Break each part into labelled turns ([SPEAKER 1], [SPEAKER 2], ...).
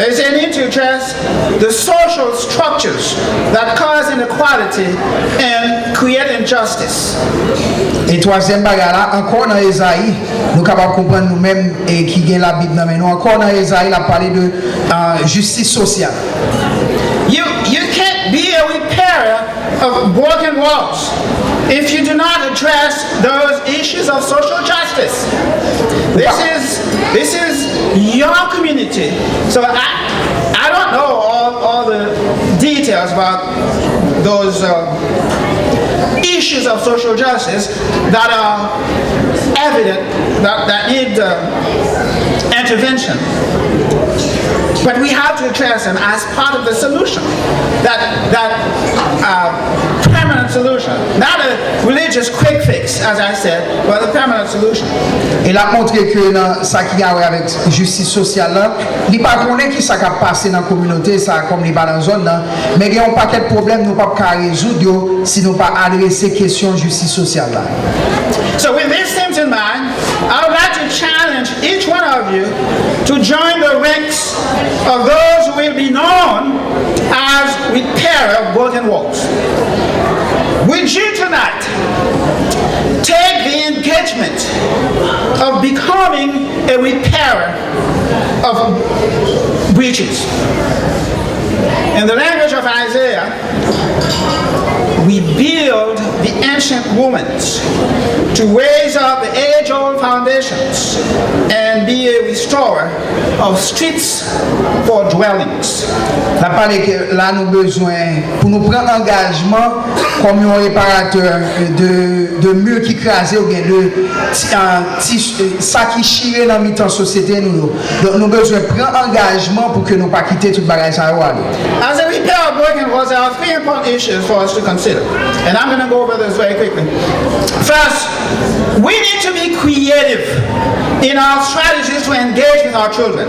[SPEAKER 1] They need to address the social structures that cause inequality and create injustice.
[SPEAKER 2] Et troisième bagarre, encore dans Esaïe, nous capables comprendre nous-mêmes et qui gagne la Bible, mais nous encore dans Esaïe, il a parlé de justice sociale.
[SPEAKER 1] You can't be a repairer of broken walls if you do not address those issues of social justice. This is your community. So I don't know all the details about those issues of social justice that are evident, that need intervention. But we have to address them as part of the solution, that permanent solution, not a religious quick fix, as I said, but a permanent solution.
[SPEAKER 2] Il a montré que dans ça qui a avec justice sociale là, il pas connaît qui ça a passé dans la communauté, ça comme il pas dans zone là, mais il y a un paquet de problèmes nous pas résoudre si nous pas adresser question justice sociale là.
[SPEAKER 1] So with these things in mind, I would like to challenge each one of you to join the ranks of those who will be known as repair of broken walls. Would you tonight take the engagement of becoming a repairer of breaches? In the language of Isaiah, we build the ancient ruins to raise up the age-old foundations and be a restorer of streets for dwellings.
[SPEAKER 2] La parole que là nous besoin pour nous prendre engagement comme un réparateur de murs qui crasé ou bien de ça qui chiré dans mi-temps société nous. Donc nous besoin prendre engagement pour que nous pas quitter toute bagage ça.
[SPEAKER 1] As a repair of broken walls, there are three important issues for us to consider. And I'm going to go over this very quickly. First, we need to be creative in our strategies to engage with our children.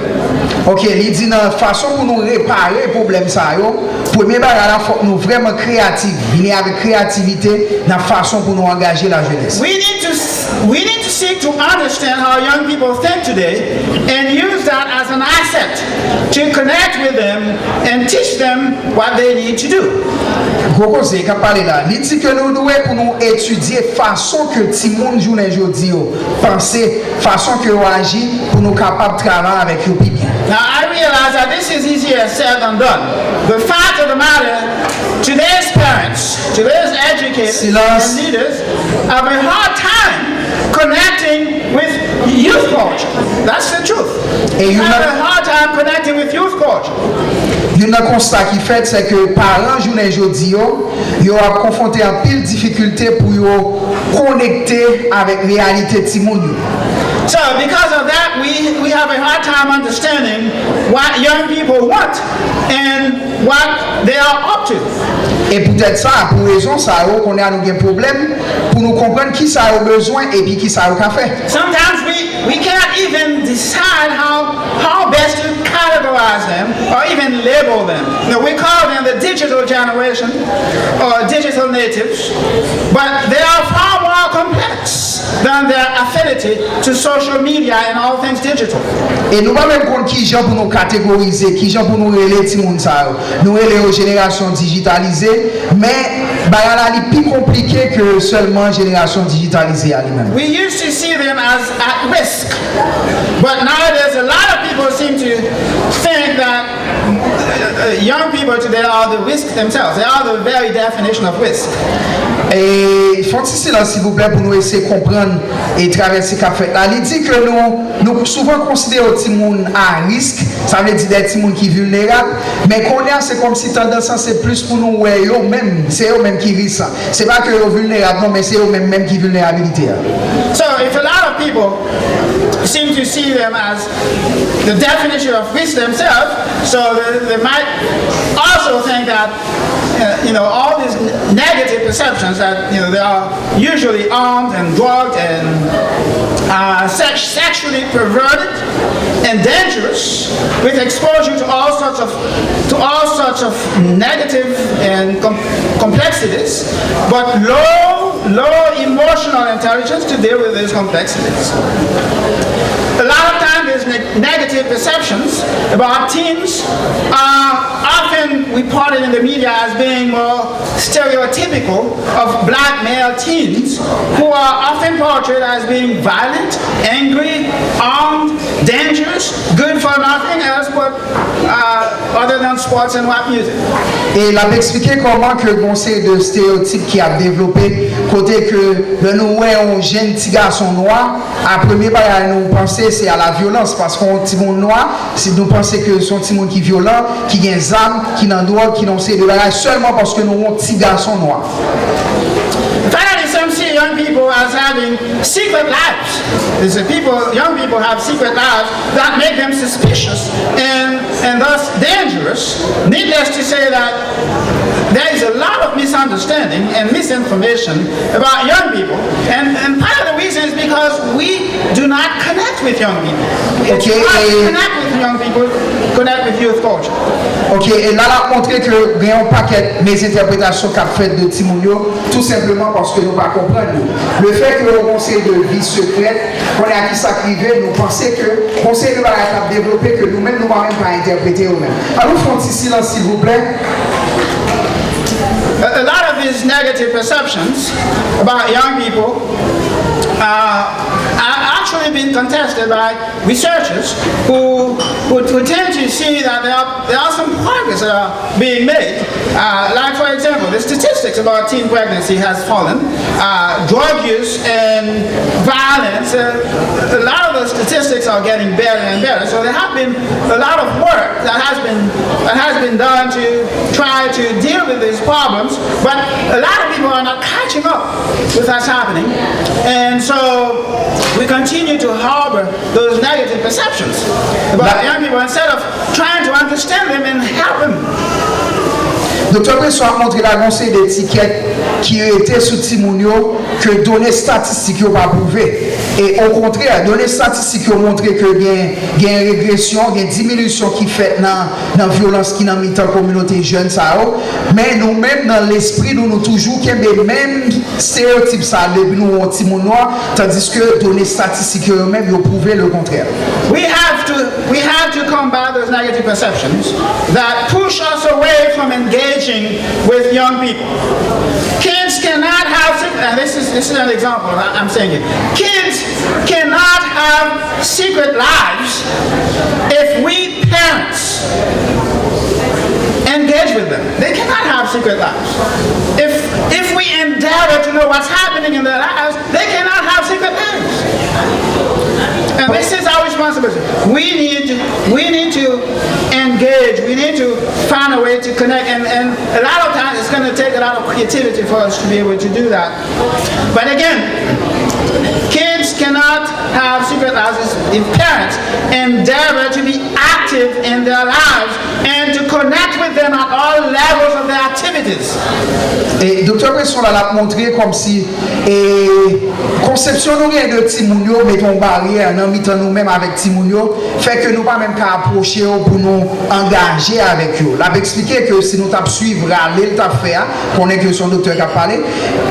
[SPEAKER 2] Ok, il dit dans façon pour nous réparer problème ça yo, premier bagage faut nous vraiment créatifs, venir avec créativité dans façon pour nous engager la jeunesse.
[SPEAKER 1] We need to seek to understand how young people think today and use that as an asset to connect with them and teach them what they need to do.
[SPEAKER 2] Gros c'est qu'a parler là, il dit que nous devons pour nous étudier façon que ti monde journée jodi yo, penser façon que on agit pour nous capable travailler avec eux bien.
[SPEAKER 1] Now I realize that this is easier said than done. The fact of the matter, today's parents, today's educators and leaders have a hard time connecting with youth culture. That's the truth. They have a hard time connecting with youth culture.
[SPEAKER 2] Il y a un constat qui fait, c'est que parents journée jodi ils ont confronté à pile difficulté pour connecter avec la réalité de monde.
[SPEAKER 1] So because of that, we have a hard time understanding what young people want and what they are up to.
[SPEAKER 2] Et peut-être ça, pour raison ça, qu'on a un problème pour nous comprendre qui ça a besoin et puis qui ça a fait.
[SPEAKER 1] Sometimes we can't even decide how best to categorize them or even label them. You know, we call them the digital generation or digital natives, but they are far more complex than their affinity to social media and all things digital.
[SPEAKER 2] Et nous pas même compte qui gens pour nous catégoriser, qui gens pour nous relayer ti monde ça. Nous relayer aux générations digitalisées, mais bagala li plus compliqué que seulement génération digitalisée à lui-même.
[SPEAKER 1] We used to see them as at risk, but nowadays a lot of people seem to think that young people today are the risk themselves. They are the very definition of risk.
[SPEAKER 2] Et faut-il là s'il vous plaît pour nous essayer de comprendre et traverser café. Là, il dit que nous souvent considérons les gens à risque, ça veut dire des gens qui sont vulnérables, mais qu'on a c'est comme si tendance c'est plus pour nous ouais eux même, c'est eux même qui risquent ça. C'est pas que eux vulnérables non mais c'est eux même qui vulnérabilité.
[SPEAKER 1] So if a lot of people seem to see them as the definition of risk themselves, so they might also think that all these negative perceptions that they are usually armed and drugged and sexually perverted and dangerous, with exposure to all sorts of negative and complexities, but low low emotional intelligence to deal with these complexities. A lot of times there's negative perceptions about teens often reported in the media as being more stereotypical of black male teens who are often portrayed as being violent, angry, armed, dangerous, good for nothing else but other than sports and rap music.
[SPEAKER 2] Et il a expliqué comment que le conseil de stéréotypes qui a développé côté que nous voyons un jeune petit garçon noir, à premier bagage nous penser c'est à la violence parce qu'on petit monde noir, si nous pensons que son petit monde qui est violent, qui a des armes, qui n'en doit, qui n'en sait de bagages seulement parce que nous avons un petit garçon noir.
[SPEAKER 1] Finally, some see young people as having secret lives. Young people have secret lives that make them suspicious and thus dangerous. Needless to say that there is a lot of misunderstanding and misinformation about young people. And part of the reason is because we do not connect with young people. It's hard to connect with young people, connect with youth culture.
[SPEAKER 2] Ok, et là, on a montré que il y a un paquet de mes interprétations qu'a fait de Timounio, tout simplement parce que nous ne comprenons pas. Le fait que le conseil de vie secrète, qu'on est à qui s'activer, nous pensons que le conseil de la a développé que nous-mêmes, nous ne pouvons même pas interpréter nous-mêmes. Alors, font un silence, s'il vous plaît.
[SPEAKER 1] A lot of these negative perceptions about young people are actually been contested by researchers who tend to see that there are some progress that are being made. Like for example, the statistics about teen pregnancy has fallen. Drug use and violence, a lot of the statistics are getting better and better. So there have been a lot of work that has been done to try to deal with these problems, but a lot of people are not catching up with what's happening. And so we continue to harbor those negative perceptions about young people instead of trying to understand them and help them.
[SPEAKER 2] Docteur Bresson a montré la conseil d'étiquette qui était sous Timounio que données statistiques n'ont pas prouvé. Et au contraire, données statistiques ont montré que il y a une régression, il y a une diminution qui fait dans la violence qui dans la communauté jeune. Mais nous-mêmes, dans l'esprit, nous toujours qu'il y a les mêmes stéréotypes depuis nous, Timounio, tandis que données statistiques eux-mêmes ont prouvé le contraire.
[SPEAKER 1] We have to combat those negative perceptions that push us away from engaging with young people. Kids cannot have, and this is an example I'm saying it. Kids cannot have secret lives if we parents engage with them. They cannot have secret lives. If we endeavor to know what's happening in their lives, they cannot have secret lives. And this is our responsibility. We need to engage. We need to find a way to connect. And a lot of times it's going to take a lot of creativity for us to be able to do that. But again, kids cannot have secret lives if parents endeavor to be active in their lives and to connect with them at all levels of their activities.
[SPEAKER 2] Et Dr. Bresson l'a montré comme si conception nous de Timounio mettons barrière dans mitan nous-mêmes avec Timounio fait que nous pas même qu'à approcher pour nous engager avec eux. L'a expliqué que si nous t'a suivre aller t'a faire qu'on est que son docteur qui a parlé,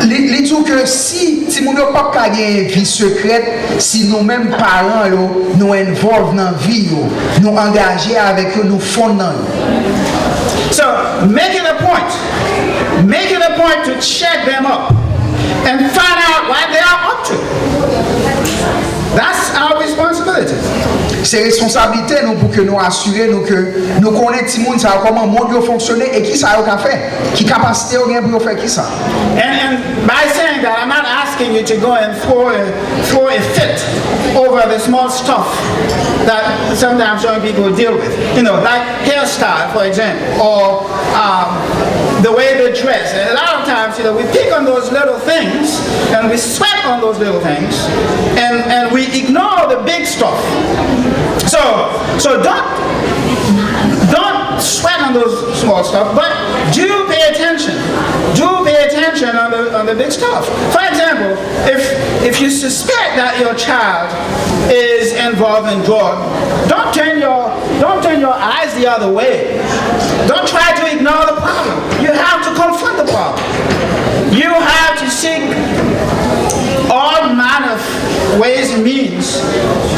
[SPEAKER 2] il dit que si Timounio pas gagner vie secrète si nous-mêmes parents nous involvent dans vie nous engager avec eux nous fondons.
[SPEAKER 1] So make it a point to check them up and find out what they are up to. That's our responsibility.
[SPEAKER 2] C'est responsabilité nous pour que nous assurer nous que nous connaissons tout le monde ça comment monde fonctionner et qui ça a fait qui capacité ou bien pour faire qui ça.
[SPEAKER 1] And by saying that, I'm not asking you to go and throw a fit over the small stuff that sometimes young people deal with. You know, like hairstyle, for example, or the way they dress. And a lot of times, you know, we pick on those little things and we sweat on those little things, and we ignore the big stuff. So don't sweat on those small stuff, but do pay attention. Do pay attention on the big stuff. For example, if you suspect that your child is involved in drug, don't turn your eyes the other way. Don't try to ignore the problem. You have to confront the problem. You have to seek ways and means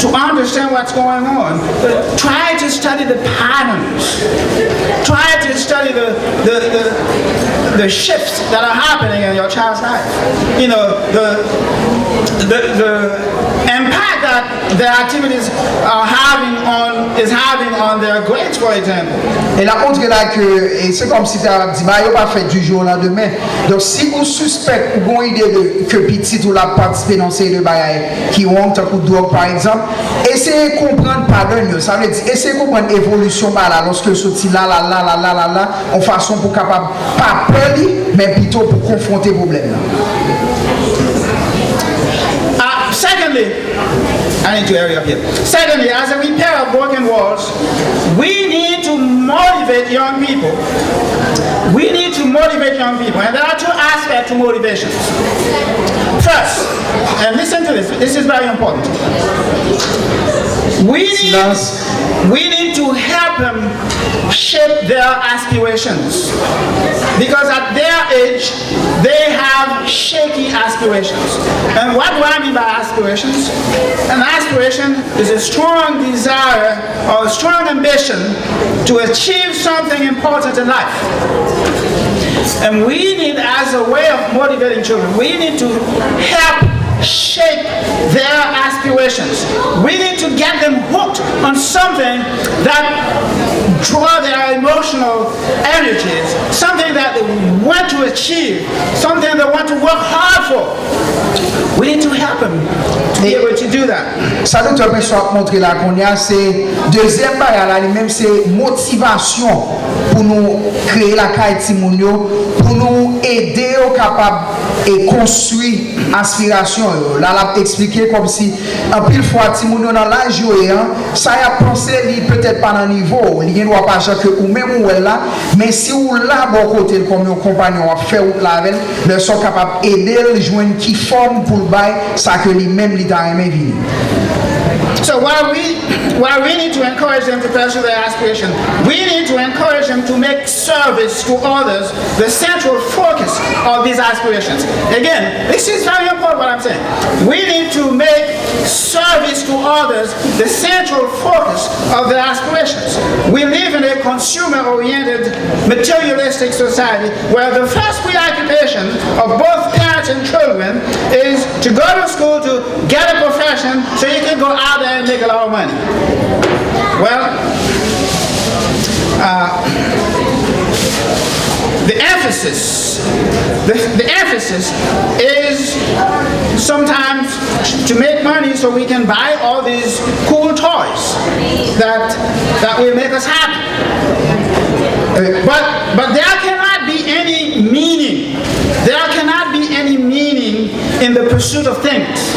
[SPEAKER 1] to understand what's going on. But try to study the patterns. Try to study the shifts that are happening in your child's life. You know, the impact that their activities is having on their grades, for example.
[SPEAKER 2] Et la montré là que c'est comme si tu as dit bah il pas fait du jour au lendemain. Donc si vous suspectez ou avez une idée que petit ou la participer dans ces deux bagages qui ont un coup de drogue par exemple, essayez de comprendre pardon, ça veut dire essayez de comprendre l'évolution là lorsque sorti là en façon pour capable pas peur mais plutôt pour confronter le problème là.
[SPEAKER 1] Secondly, I need to hurry up here. Secondly, as a repair of broken walls, we need to motivate young people. We need to motivate young people, and there are two aspects to motivations. First, and listen to this is very important. We need to help them shape their aspirations, because at their age they have shaky aspirations. And what do I mean by aspirations? An aspiration is a strong desire or a strong ambition to achieve something important in life. And we need, as a way of motivating children, we need to help shape their aspirations. We need to get them hooked on something that draw their emotional energies, something that they want to achieve, something they want to work hard for. We need to help them to be able to do that.
[SPEAKER 2] Ça nous te perçoit montrer là qu'on y a c'est deuxième barrière là même c'est motivation pour nous créer la qualité mounio pour nous aider au capable et construire aspiration là l'a expliqué comme si en pile fois timounio dans l'âge ça y a pensé peut-être pas dans niveau il doit pas que ou même ou là mais si ou là bon côté comme un compagnon a fait ou la veille le sont capable aider le joindre qui forme pour le bail ça que lui même lui t'a aimé vivre.
[SPEAKER 1] So while we need to encourage them to pursue their aspiration, we need to encourage them to make service to others the central focus of these aspirations. Again, this is very important what I'm saying. We need to make service to others the central focus of their aspirations. We live in a consumer-oriented, materialistic society where the first preoccupation of both parents and children is to go to school to get a profession so you can go out there and make a lot of money. Well, the emphasis is sometimes to make money so we can buy all these cool toys that will make us happy. But there cannot be any meaning. There cannot be any meaning in the pursuit of things.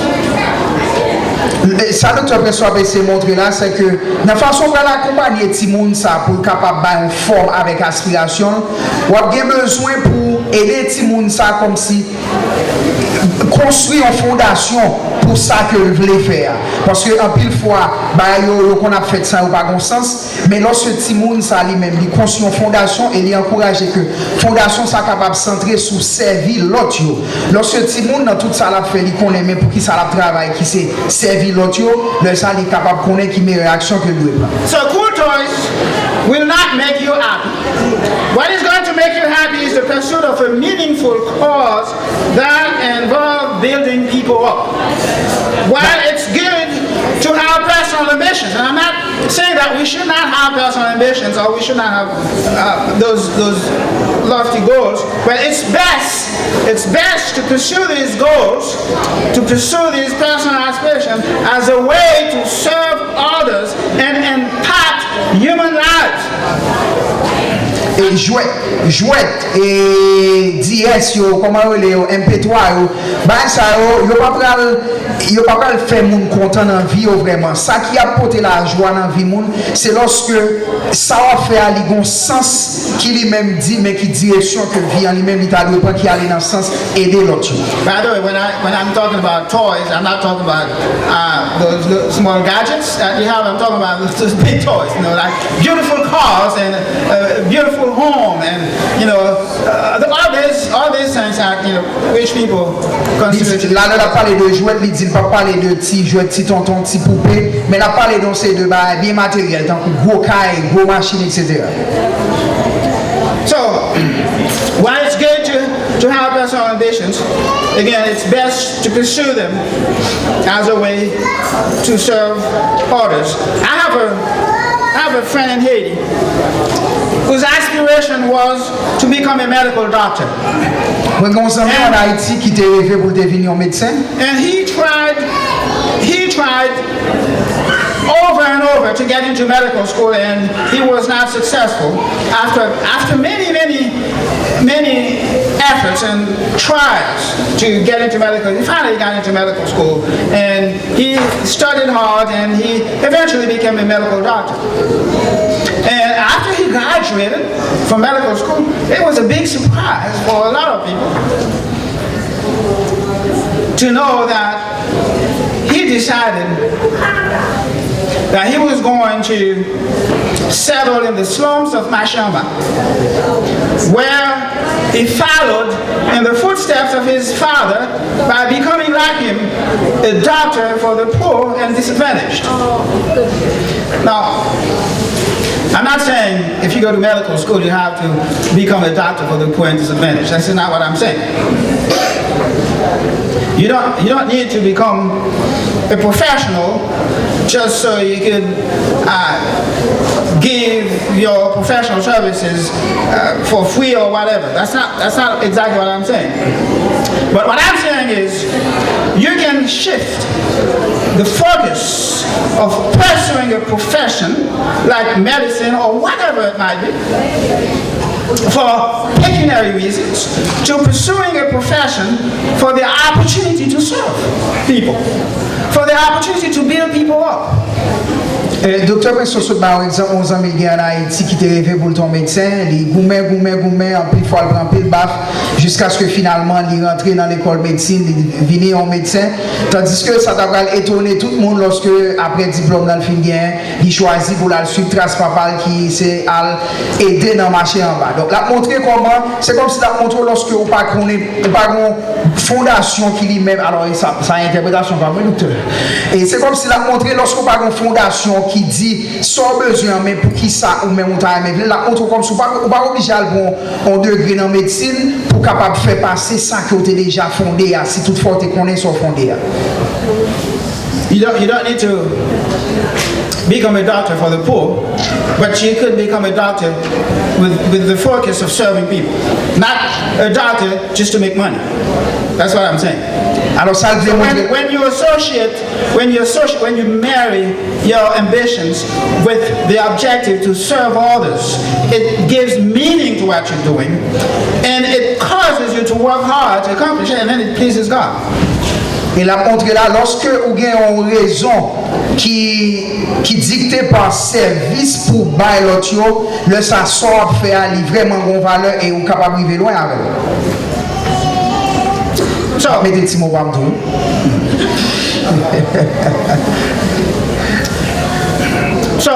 [SPEAKER 2] Ça nous te perçoit c'est montrer là c'est que la façon dont l'accompagner Timoun ça pour capable une forme avec aspiration ou a bien besoin pour aider Timoun ça comme si construire une fondation pour ça que vous voulez faire parce que en pile fois bah qu'on a fait ça ou pas bon sens mais lorsque Timoun ça lui-même il construit une fondation et il encourage que fondation ça capable centrer sur servir l'autre lorsque Timoun dans tout ça l'a fait il connaît même pour qui ça la travail qui c'est servir l'autre le ça il est capable connaître qui meilleure action que lui.
[SPEAKER 1] So cool toys will not make you happy. What is going to make you happy is the pursuit of a meaningful cause that involves building people up. While it's good to have personal ambitions, and I'm not saying that we should not have personal ambitions or we should not have those lofty goals, but it's best to pursue these goals, to pursue these personal aspirations as a way to serve others and impact human lives.
[SPEAKER 2] Et jouette et DS yo comment les MP3 yo bah ça yo pas pral faire moun content dans vie vraiment ça qui apporte la joie dans vie moun c'est lorsque ça va faire li gon sens qui lui même dit mais qui direction que vie en lui même il t'a doit qui aller dans sens aider l'autre.
[SPEAKER 1] By the way, when I'm talking about toys, I'm not talking about those small gadgets that you have. I'm talking about those big toys, like beautiful cars and beautiful home, and all these things that rich people consider.
[SPEAKER 2] Là, on a parlé de jouets, il dit pas parler de petits jouets, petits tontons, petits poupées, mais on a parlé de ces deux bien matériels, donc gros cailles, gros machines, etc.
[SPEAKER 1] So, while it's good to have personal ambitions, again, it's best to pursue them as a way to serve others. I have a friend in Haiti whose aspiration was to become a medical doctor.
[SPEAKER 2] When on s'en en Haïti qui t'est rêvé pour devenir médecin.
[SPEAKER 1] And he tried over and over to get into medical school, and he was not successful. After many efforts and trials to get into medical, he finally got into medical school, and he studied hard, and he eventually became a medical doctor. And after he graduated from medical school, it was a big surprise for a lot of people to know that he decided that he was going to settle in the slums of Mashamba, where he followed in the footsteps of his father by becoming like him, a doctor for the poor and disadvantaged. Now, I'm not saying if you go to medical school you have to become a doctor for the poor and disadvantaged. That's not what I'm saying. You don't need to become a professional just so you can give your professional services for free or whatever. That's not exactly what I'm saying. But what I'm saying is you can shift the focus of pursuing a profession like medicine or whatever it might be for pecuniary reasons to pursuing a profession for the opportunity to serve people, for the opportunity to build people up.
[SPEAKER 2] Docteur Pression Sout, par exemple, 11 ans, il y a en Haïti qui était rêvé pour ton médecin, il goumait, en pile fois, en pile baf, jusqu'à ce que finalement, il rentre dans l'école médecine, il venait en médecin. Tandis que ça t'a étonné tout le monde lorsque, après le diplôme dans le fin gain, il choisit pour la suite trace papale qui s'est aider dans le marché en bas. Donc, la montrer comment, c'est comme si la montre lorsque on pas une fondation qui lui-même, alors ça interprétation par moi, docteur. Et c'est comme si la montrer lorsqu'on pas une fondation qui dit sans besoin mais pour qui ça ou même on t'a mais la montre comme ça on pas obligé à un degré dans médecine pour capable faire passer ça que tu déjà fondé si toutefois tu connais son fondé.
[SPEAKER 1] You don't need to become a doctor for the poor, but you could become a doctor with the focus of serving people, not a doctor just to make money. That's what I'm saying.
[SPEAKER 2] Alors ça
[SPEAKER 1] so when you marry your ambitions with the objective to serve others, it gives meaning to what you're doing, and it causes you to work hard to accomplish it, and then it pleases God.
[SPEAKER 2] Et la montré là, lorsque vous avez une raison qui dictée par service pour bailler l'autre, le ça sort faire vraiment une valeur et vous capable de vivre loin avec.
[SPEAKER 1] So,
[SPEAKER 2] mettez petit mot par tout.
[SPEAKER 1] So,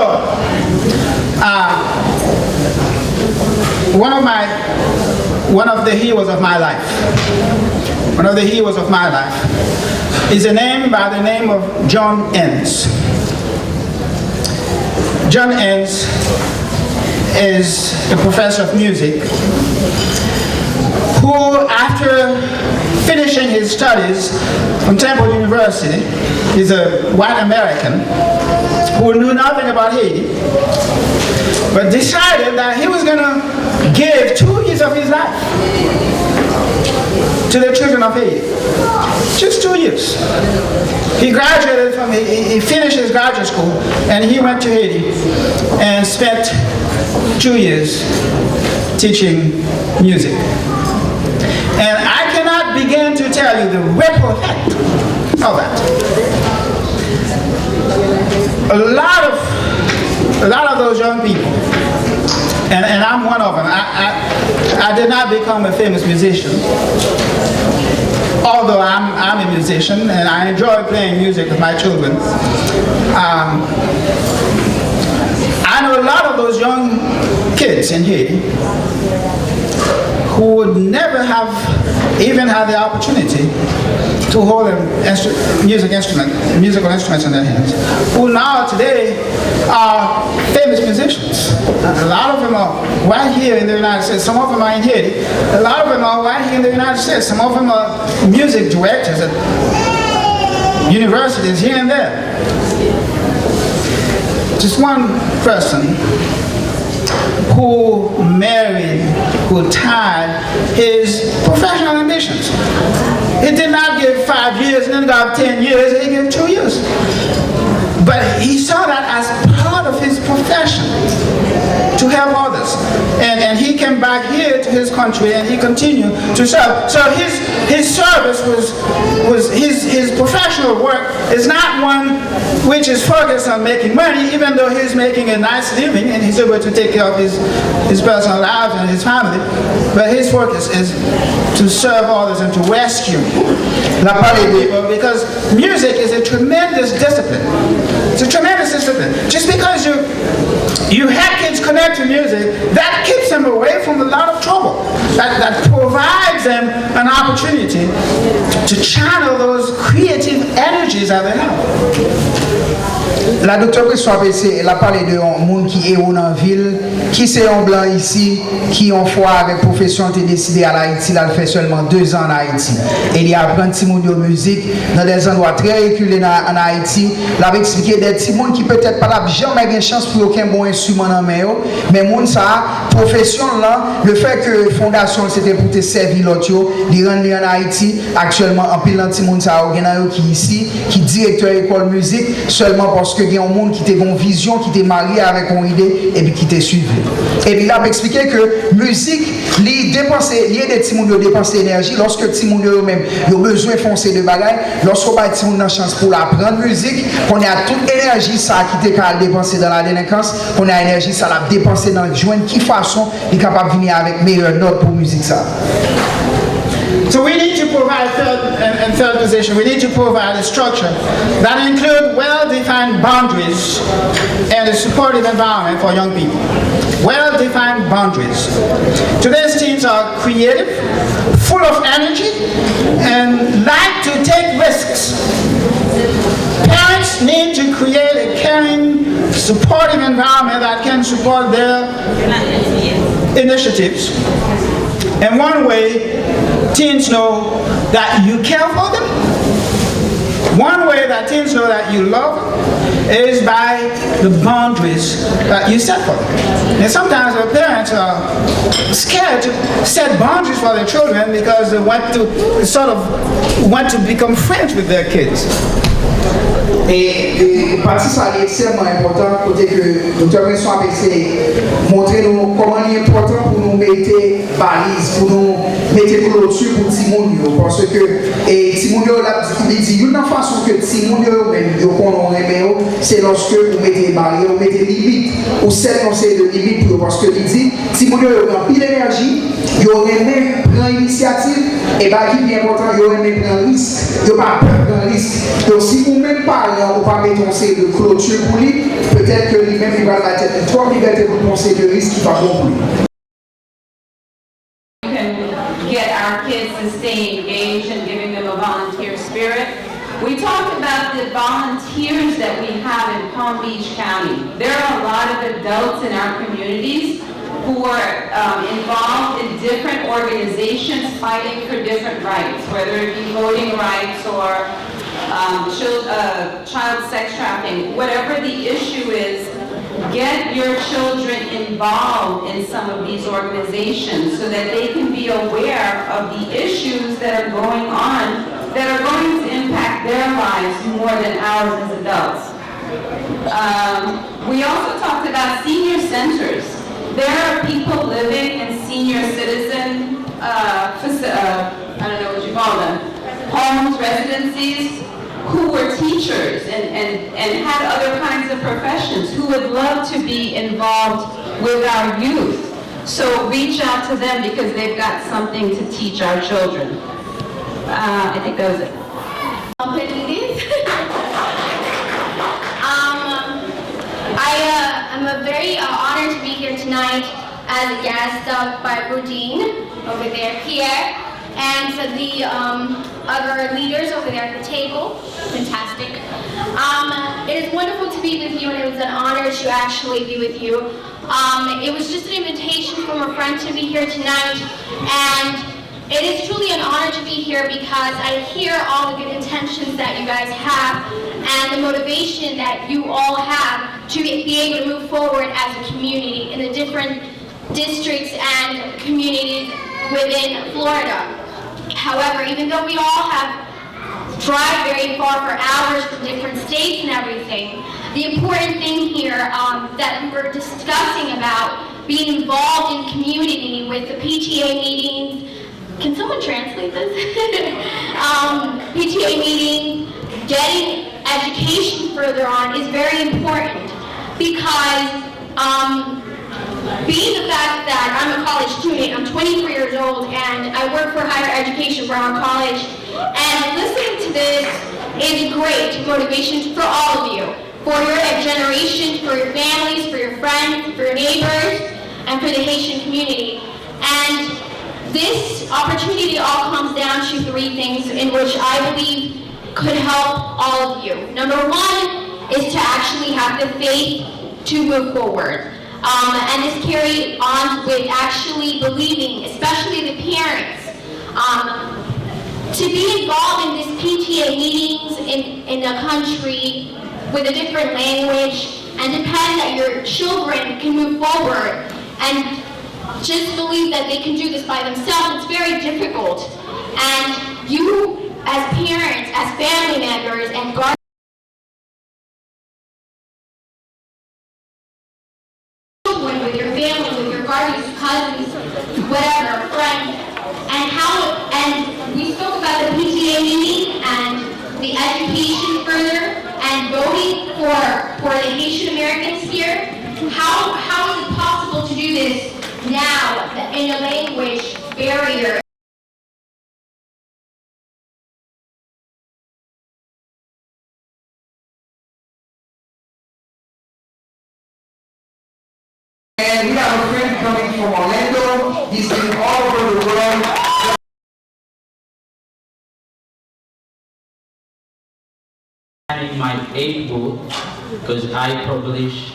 [SPEAKER 1] one of the heroes of my life. One of the heroes of my life is a name by the name of John Enns. John Enns is a professor of music who, after finishing his studies from Temple University, is a white American who knew nothing about Haiti, but decided that he was going to give 2 years of his life to the children of Haiti. Just 2 years. He graduated he finished his graduate school, and he went to Haiti and spent 2 years teaching music. And I cannot begin to tell you the ripple effect of that. A lot of those young people, and I'm one of them. I did not become a famous musician, although I'm a musician and I enjoy playing music with my children. I know a lot of those young kids in Haiti who would never have even had the opportunity to hold musical instruments in their hands, who now today are famous musicians. A lot of them are right here in the United States. Some of them are in Haiti. A lot of them are right here in the United States. Some of them are music directors at universities here and there. Just one person who married, who tied his professional ambitions. He did not give 5 years and then got 10 years, he gave 2 years. But he saw that as part of his profession, to help others. And he came back here to his country and he continued to serve. So his service was his professional work is not one which is focused on making money, even though he's making a nice living and he's able to take care of his personal life and his family. But his focus is to serve others and to rescue people, because music is a tremendous discipline. It's a tremendous discipline. Just because you have kids connect to music, that keeps them away from a lot of trouble. That provides them an opportunity to channel those creative energies that they have.
[SPEAKER 2] La docteur Christophe elle a parlé de un monde qui est dans la ville, qui c'est un blanc ici, qui en foi avec profession t'est décidé à Haïti, là fait seulement 2 ans en Haïti. Et il apprend petit monde de musique dans des endroits très reculés en Haïti. Là va expliquer des petits monde qui peut-être pas jamais eu chance pour aucun bon instrument dans main, mais monde ça profession là, le fait que fondation c'était pour te servir l'autre, ils rendent en Haïti actuellement en pile petit monde ça qui ici, qui directeur école musique seulement parce que il y a un monde qui a une vision, qui est marié avec une idée et puis qui te suivi. Et puis là, il expliqué que musique, il y a des petits gens qui dépensent l'énergie. Lorsque les petits gens eux-mêmes ont besoin de foncer de bagaille, lorsqu'on a des gens qui ont chance pour apprendre la musique, qu'on a toute l'énergie ça qui est dépensée dans la délinquance, qu'on a l'énergie ça l'a dépensée dans le joint, qui façon il est capable de venir avec meilleure note pour la musique ça.
[SPEAKER 1] So we need to provide third position, we need to provide a structure that includes well-defined boundaries and a supportive environment for young people. Well-defined boundaries. Today's teens are creative, full of energy, and like to take risks. Parents need to create a caring, supportive environment that can support their initiatives. And one way teens know that you care for them, one way that teens know that you love them, is by the boundaries that you set for them. And sometimes the parents are scared to set boundaries for their children because they want to become friends with their kids.
[SPEAKER 2] Et partie ça est extrêmement important côté que le docteur Vincent a essayé montrer nous comment il est important pour nous mettre balise, pour nous mettre clôture pour Timoun parce que Timoun il dit une façon que Timoun même c'est lorsque vous mettez barrière, vous mettez limite ou cette conseil de limite pour parce que il dit Timoun a pile d'énergie, il aurait même prendre initiative et bah qui est important, il aurait même prendre risque, il pas peur prendre risque. Donc si vous même parlez ou pas mettre un conseil de clôture pour lui, peut-être que lui-même il va la tête de trop liberté pour conseil de risque qui va bon pour lui.
[SPEAKER 3] Get our kids to stay engaged and giving them a volunteer spirit. We talked about the volunteers that we have in Palm Beach County. There are a lot of adults in our communities who are involved in different organizations fighting for different rights, whether it be voting rights or child sex trafficking. Whatever the issue is, get your children involved in some of these organizations so that they can be aware of the issues that are going on that are going to impact their lives more than ours as adults. We also talked about senior centers. There are people living in senior citizen, I don't know what you call them, homes, residencies, who were teachers and had other kinds of professions who would love to be involved with our youth. So reach out to them because they've got something to teach our children. I think that was it.
[SPEAKER 4] I'm very honored to be here tonight as a guest by Boudin over there, Pierre, and the other leaders over there at the table. Fantastic. It is wonderful to be with you, and it was an honor to actually be with you. It was just an invitation from a friend to be here tonight, and it is truly an honor to be here because I hear all the good intentions that you guys have and the motivation that you all have to be able to move forward as a community in the different districts and communities within Florida. However, even though we all have drive very far for hours from different states and everything, the important thing here that we were discussing about being involved in community with the PTA meetings. Can someone translate this? PTA meetings, getting education further on is very important because being the fact that I'm a college student, I'm 23 years old, and I work for higher education for our college, and listening to this is great motivation for all of you, for your generation, for your families, for your friends, for your neighbors, and for the Haitian community. And this opportunity all comes down to three things in which I believe could help all of you. Number one is to actually have the faith to move forward. And this carried on with actually believing, especially the parents, to be involved in this PTA meetings in a country with a different language and depend that your children can move forward and just believe that they can do this by themselves. It's very difficult. And you, as parents, as family members, and guardians, with your family, with your guardians, cousins, whatever, friends, and we spoke about the PTA meeting and the education further and voting for the Haitian Americans here. How is it possible to do this now in a language barrier?
[SPEAKER 2] And we have a friend coming from Orlando. He's been all over the world.
[SPEAKER 5] In my 8th book, because I publish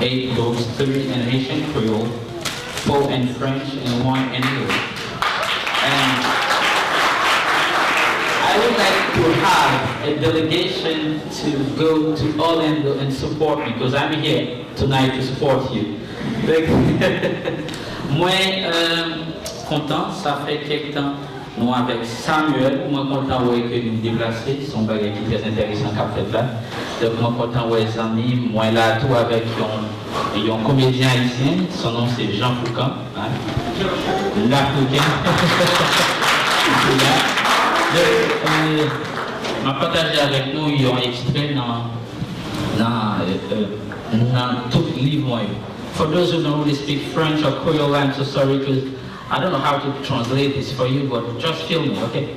[SPEAKER 5] 8 books, 3 in Haitian Creole, 4 in French, and 1 in English. And I would like to have a delegation to go to Orlando and support me, because I'm here tonight to support you. Moi, content, ça fait quelque temps, nous avec Samuel, moi content ouais, que nous déplacer, son bagage qui est très intéressant qu'a fait là. Donc moi content ouais les amis, moi là tout avec un comédien haïtien, son nom c'est Jean Foucan, hein? L'Africain. Je vais partager avec nous un extrait dans tout le livre. For those who don't really speak French or Creole, I'm so sorry because I don't know how to translate this for you, but just feel me, okay?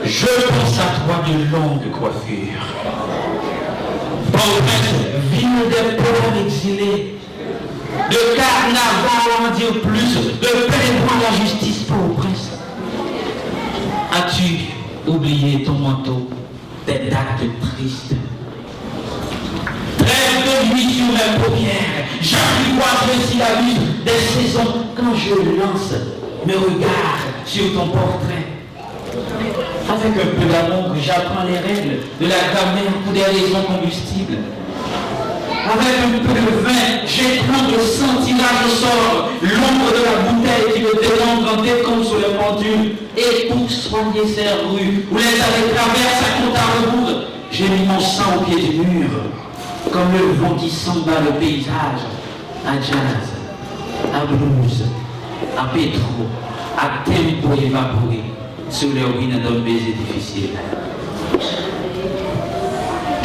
[SPEAKER 6] Je pense à toi de longues coiffures. Port-au-Prince, ville des pauvres exilés. De carnaval, en dire plus, de paix pour la justice, Port-au-Prince. As-tu oublié ton manteau, des dates tristes? Trêve de nuit sur mes paupières, j'apprivoise le syllabus des saisons quand je lance mes regards sur ton portrait. Avec un peu d'amour, j'apprends les règles de la grammaire pour des raisons combustibles. Avec un peu de vin, j'éprends le sentinage au sort, l'ombre de la bouteille qui me dénombre en décompte sur les pendules. Et pour soigner ces rues où les allées traversent à compte à rebours, j'ai mis mon sang au pied du mur. Comme le vent qui s'embat le paysage, à jazz, à blues, à pétro, à tempo évaporé, sur les ruines d'un baiser difficile.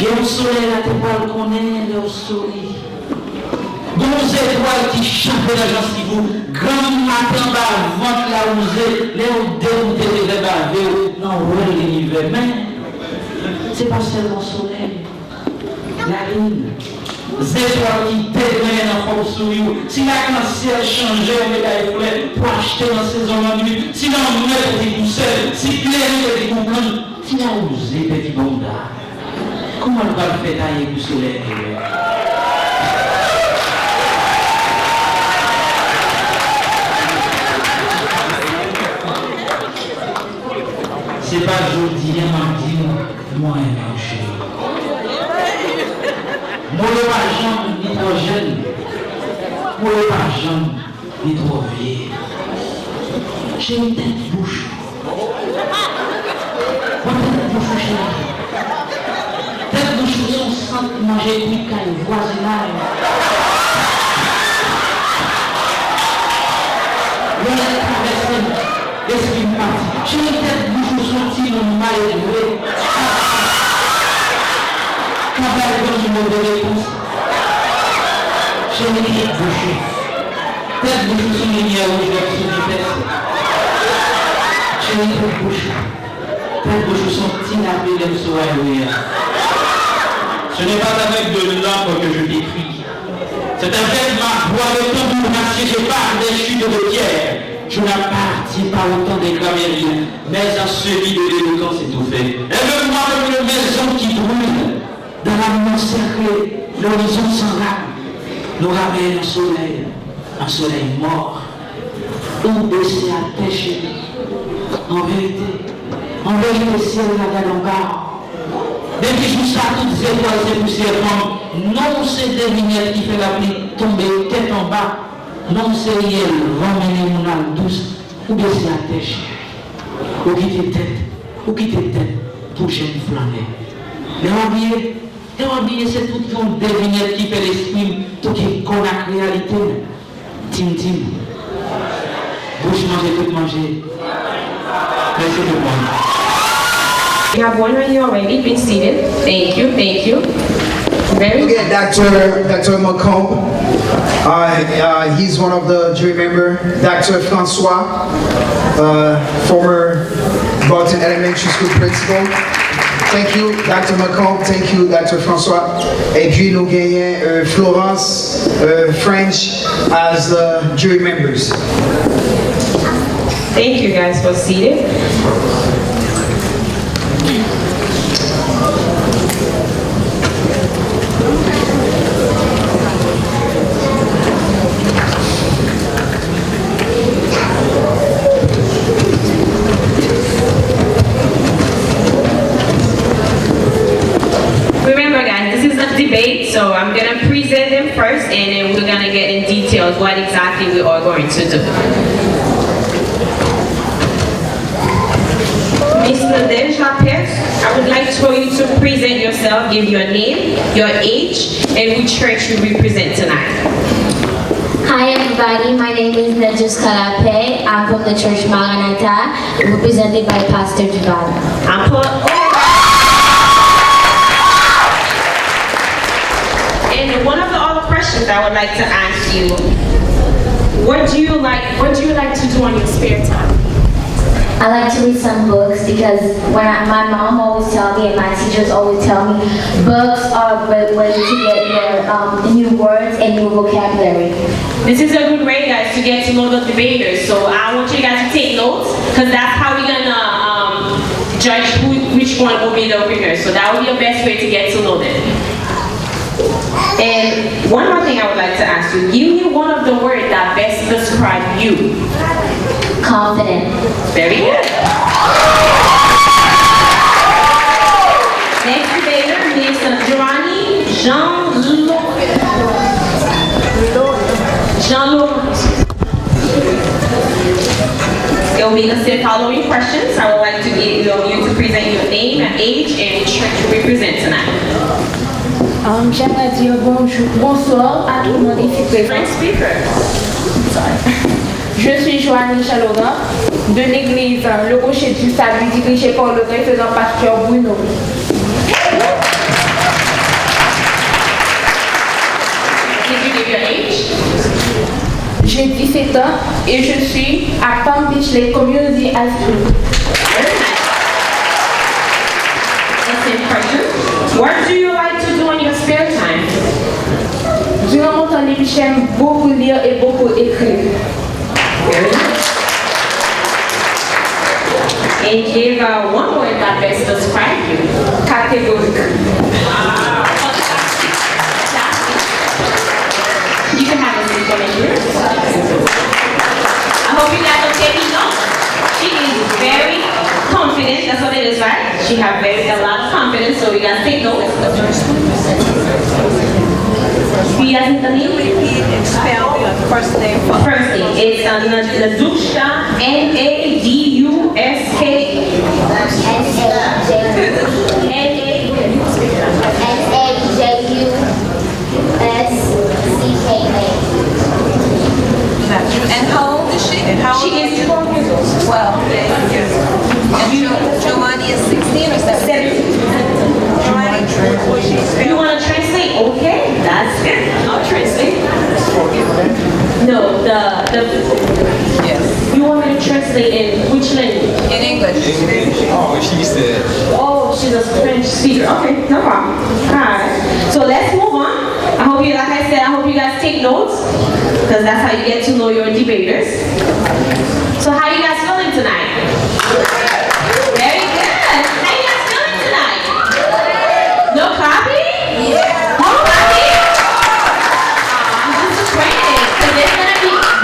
[SPEAKER 6] Et au soleil, à tes balconnets, le soleil. Bons étoiles qui chantent la gencive, grand matin, ventre la rosée, les déroutés des bavés, non, l'univers. Mais c'est pas seulement le soleil. La lune, c'est toi qui t'émène en au sourire, si l'arc-en-ciel changeait, on met fleurs pour acheter dans ces zones nuit, si l'amour était tout seul, si clair était tout blanc, si la osé petit bonda, comment on va le faire tailler pour le soleil? C'est pas aujourd'hui, moi un marché. Moi le pas ni trop jeune, moi le pas ni trop vieux. J'ai une tête bouche. Moi tête bouche chérie. Tête bouche son sang manger une caille voisinage. L'esprit parti. J'ai une tête bouche sortie mon mal élevé. Quand elle donne une mauvaise réponse, j'ai une tête bouchée. Tête bouchée sur les lumières rouges de vitesse. J'ai une tête bouchée. Tête bouchée son petit nappé de soirée. Ce n'est pas avec de l'ombre que je décris. C'est avec ma voix de tambour assiégée par des chutes de pierre. Je n'appartiens pas au temps des grammaires, mais à celui de l'éloquence étouffée. Aime-moi comme une maison qui brûle. Dans l'amour sacré, l'horizon sans rame nous ramène un soleil mort. Où baisser à tes chéris. En vérité, ciel la garde en bas. Depuis tout ça, toutes les étoiles et poussières tombent. Non, c'est des vignettes qui fait la pluie tomber tête en bas. Non, c'est rien, ramener mon âme douce, ou baisser la tête chérie. Ou quitter tête, pour jeune flâner. Les habillés, c'est tout une devinette qui fait l'esprit, tout qui connaît la réalité. Tim. Bouche manger, tout manger. Merci tout le monde.
[SPEAKER 7] We have one right here already. Been seated. Thank you. Very good.
[SPEAKER 2] Dr. Macomb. He's one of the jury members. Dr. Francois, former Barton Elementary School principal. Thank you, Dr. Macomb. Thank you, Dr. Francois. Et puis nous gagnons Florence French as the jury members.
[SPEAKER 7] Thank you guys for seated. Debate, so I'm going to present them first and then we're going to get in details what exactly we are going to do. Ms. Nadej Lapierre, I would like for you to present yourself, give your name, your age, and which church you represent tonight.
[SPEAKER 8] Hi everybody, my name is Nadej Kalape. I'm from the church Maranatha, represented by Pastor Jivan.
[SPEAKER 7] And one of the other questions I would like to ask you, what do you like to do on your spare time?
[SPEAKER 8] I like to read some books because my mom always tells me and my teachers always tell me books are a great way to get your new words and new vocabulary.
[SPEAKER 7] This is a good way, guys, to get to know the debaters. So I want you guys to take notes because that's how we're gonna judge which one will be the winner. So that will be the best way to get to know them. And one more thing I would like to ask you, give me one of the words that best describe you.
[SPEAKER 8] Confident.
[SPEAKER 7] Very good. Next debater, Mr. Giovanni Jean-Laurent. It will be the following questions. I would like to get you to present your name and age and which church you represent tonight.
[SPEAKER 9] J'aimerais dire bonsoir à tout le monde ici présent.
[SPEAKER 7] French speaker.
[SPEAKER 9] Je suis Joanne Chalorin de l'église Le Rocher du Salut dirigée par le référent pasteur Bruno.
[SPEAKER 7] Did you give your age?
[SPEAKER 9] J'ai 17 ans et je suis à Palm Beach Lake Community High School.
[SPEAKER 7] What do you like to do in your spare time?
[SPEAKER 9] Durant mon temps libre, puis j'aime beaucoup lire et beaucoup écrire.
[SPEAKER 7] And give one word that best describe you.
[SPEAKER 9] Catégorique.
[SPEAKER 7] You can have a seat for me here. I hope you guys are taking notes. She is very confident. That's what it is, right? She has a lot of confidence, so we gotta take notes. He hasn't done it?
[SPEAKER 10] First name.
[SPEAKER 7] First name. It's Nadushka, Naduska.
[SPEAKER 10] And how old is she?
[SPEAKER 7] She is 12 years old.
[SPEAKER 10] 12. And Giovanni is 16 or 17? Giovanni?
[SPEAKER 7] You want to translate? Okay, that's good. I'll translate. No,
[SPEAKER 10] Yes.
[SPEAKER 7] you want me to translate in which language?
[SPEAKER 10] In English.
[SPEAKER 11] Oh, she said.
[SPEAKER 7] Oh, she's a French speaker. Okay, no problem. Alright. So let's move on. I hope you, like I said, I hope you guys take notes, because that's how you get to know your debaters. So how you guys feeling tonight? Very good. How you guys feeling tonight? No clapping?
[SPEAKER 10] Yeah.
[SPEAKER 7] No clapping? I'm disappointed, because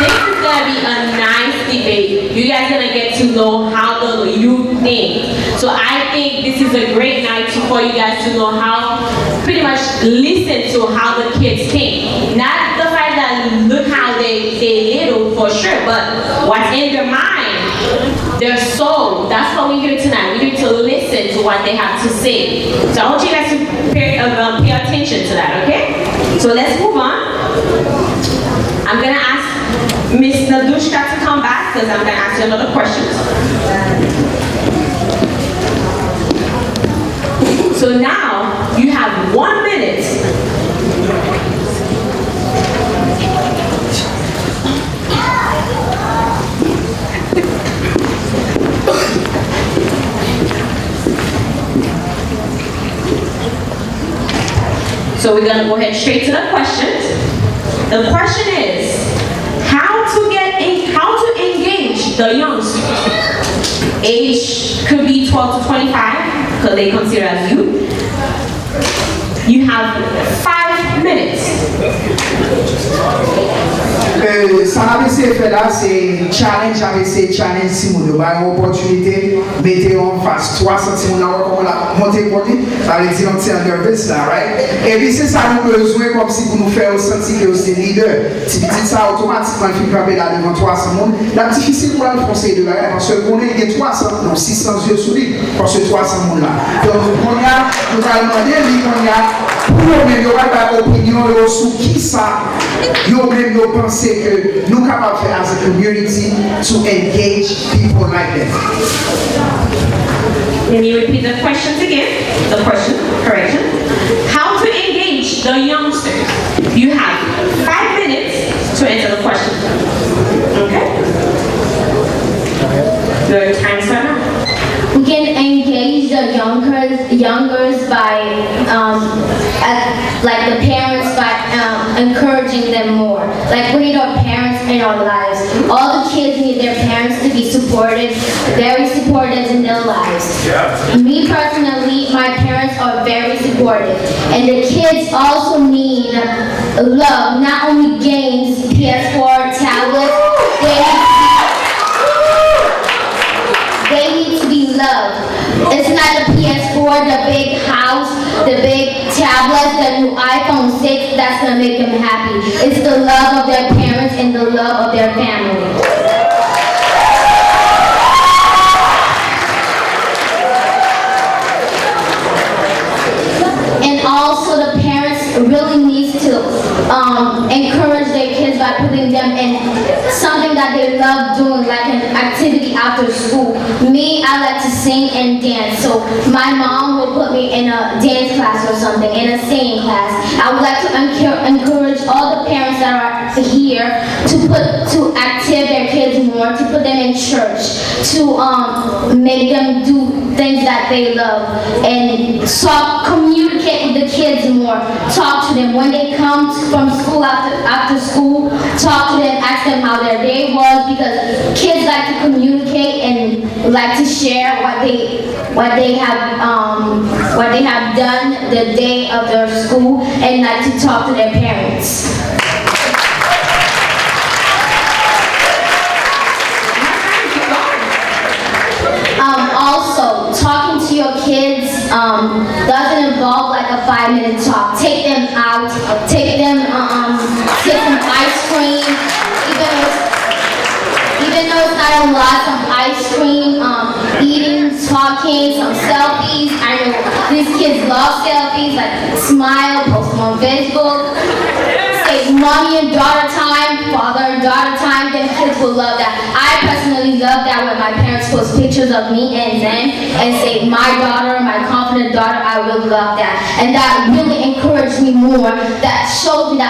[SPEAKER 7] this is gonna be a nice debate. You guys gonna get to know how the youth think. So I think this is a great night for you guys to know how, pretty much listen to how the kids think. Not the fact that look how they little for sure, but what's in their mind, their soul. That's what we're here tonight. We're here to listen to what they have to say. So I want you guys to pay attention to that, okay? So let's move on. I'm gonna ask Miss Nadushka to come back, because I'm gonna ask you another question. So now you have 1 minute. So we're gonna go ahead straight to the questions. The question is, how to engage the youngsters. Age could be 12 to 25, because they consider as youth. You have 5 minutes.
[SPEAKER 2] Ça avait essayé de faire là, c'est challenge, j'avais essayé de challenge Simon, il y a une opportunité, mettez en face 300 Simon, là, comment la monter pour lui, ça veut dire on tient nervous là, right? Et puis c'est ça nous besoin comme si pour nous faire sentir que c'est leader. Si vous dites ça automatiquement, il faut camper là devant 300 monde, là difficile pour le conseiller de la parce qu'on est 300, non 600 yeux sous lui, parce que 300 monde là. Donc on a, nous allons demander, on a, pour nous-mêmes, il y aura pas d'opinion sur qui ça, nous-mêmes, nous pensons que nous sommes capables de faire as a community to engage people like that.
[SPEAKER 7] Let me repeat the questions again. The question, correction. How to engage the youngsters. You have 5 minutes to answer the question. Okay? Your time start now.
[SPEAKER 8] We can engage the youngers by, like the parents by encouraging them more. Like we need our parents in our lives. All the kids need their parents to be supported, very supportive in their lives. Yeah. Me personally, my parents are very supportive. And the kids also need love, not only games, PS4, tablets. They need to be loved. It's not the PS4, the big house, the big tablet, the new iPhone 6 that's going to make them happy. It's the love of their parents and the love of their family. And also the parents really need to encourage their kids by putting them in something that they love doing, like an activity after school. Me, I like to sing and dance, so my mom would put me in a dance class or something, in a singing class. I would like to encourage all the parents that are here to active their kids more, to put them in church, to make them do things that they love, and communicate with the kids more. Talk to them when they come from school after school. Talk to them, ask them how their day was, because kids like to communicate and like to share what they have done the day of their school, and like to talk to their parents. Also, talking to your kids doesn't involve like a 5-minute talk. Take them out, take them get some ice cream, even though it's not a lot, some ice cream, eating, talking, some selfies. I know these kids love selfies, like smile, post them on Facebook. Say mommy and daughter time, father and daughter time, then kids will love that. I personally love that when my parents post pictures of me and them and say my daughter, my confident daughter, I will love that. And that really encouraged me more. That shows me that